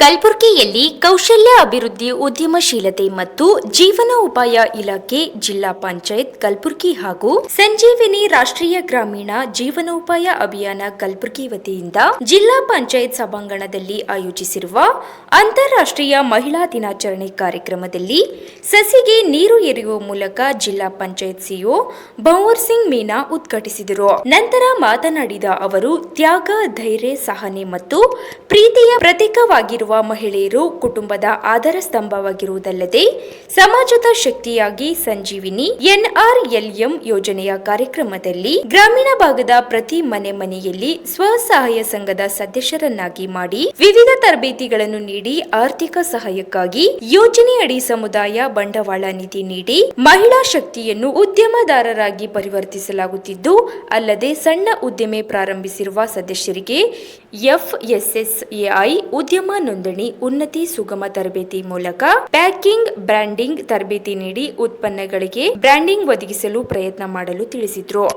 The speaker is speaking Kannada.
ಕಲಬುರಗಿಯಲ್ಲಿ ಕೌಶಲ್ಯ ಅಭಿವೃದ್ಧಿ ಉದ್ಯಮಶೀಲತೆ ಮತ್ತು ಜೀವನೋಪಾಯ ಇಲಾಖೆ ಜಿಲ್ಲಾ ಪಂಚಾಯತ್ ಕಲಬುರಗಿ ಹಾಗೂ ಸಂಜೀವಿನಿ ರಾಷ್ಟ್ರೀಯ ಗ್ರಾಮೀಣ ಜೀವನೋಪಾಯ ಅಭಿಯಾನ ಕಲಬುರಗಿ ವತಿಯಿಂದ ಜಿಲ್ಲಾ ಪಂಚಾಯತ್ ಸಭಾಂಗಣದಲ್ಲಿ ಆಯೋಜಿಸಿರುವ ಅಂತಾರಾಷ್ಟ್ರೀಯ ಮಹಿಳಾ ದಿನಾಚರಣೆ ಕಾರ್ಯಕ್ರಮದಲ್ಲಿ ಸಸಿಗೆ ನೀರು ಎರೆಯುವ ಮೂಲಕ ಜಿಲ್ಲಾ ಪಂಚಾಯತ್ ಸಿಇಒ ಭಂವರ್ ಸಿಂಗ್ ಮೀನಾ ಉದ್ಘಾಟಿಸಿದರು. ನಂತರ ಮಾತನಾಡಿದ ಅವರು, ತ್ಯಾಗ, ಧೈರ್ಯ, ಸಹನೆ ಮತ್ತು ಪ್ರೀತಿಯ ಪ್ರತೀಕವಾಗಿರುವ ಮಹಿಳೆಯರು ಕುಟುಂಬದ ಆಧಾರ ಸ್ತಂಭವಾಗಿರುವುದಲ್ಲದೆ ಸಮಾಜದ ಶಕ್ತಿಯಾಗಿ ಸಂಜೀವಿನಿ NRLM ಯೋಜನೆಯ ಕಾರ್ಯಕ್ರಮದಲ್ಲಿ ಗ್ರಾಮೀಣ ಭಾಗದ ಪ್ರತಿ ಮನೆಯಲ್ಲಿ ಸ್ವಸಹಾಯ ಸಂಘದ ಸದಸ್ಯರನ್ನಾಗಿ ಮಾಡಿ ವಿವಿಧ ತರಬೇತಿಗಳನ್ನು ನೀಡಿ ಆರ್ಥಿಕ ಸಹಾಯಕ್ಕಾಗಿ ಯೋಜನೆಯಡಿ ಸಮುದಾಯ ಬಂಡವಾಳ ನಿಧಿ ನೀಡಿ ಮಹಿಳಾ ಶಕ್ತಿಯನ್ನು ಉದ್ಯಮದಾರರಾಗಿ ಪರಿವರ್ತಿಸಲಾಗುತ್ತಿದ್ದು, ಅಲ್ಲದೆ ಸಣ್ಣ ಉದ್ದಿಮೆ ಪ್ರಾರಂಭಿಸಿರುವ ಸದಸ್ಯರಿಗೆ FSSAI ಉದ್ಯಮ ನೋಂದಣಿ, ಉನ್ನತಿ, ಸುಗಮ ತರಬೇತಿ ಮೂಲಕ ಪ್ಯಾಕಿಂಗ್, ಬ್ರ್ಯಾಂಡಿಂಗ್ ತರಬೇತಿ ನೀಡಿ ಉತ್ಪನ್ನಗಳಿಗೆ ಬ್ರ್ಯಾಂಡಿಂಗ್ ಒದಗಿಸಲು ಪ್ರಯತ್ನ ಮಾಡಲು ತಿಳಿಸಿದರು.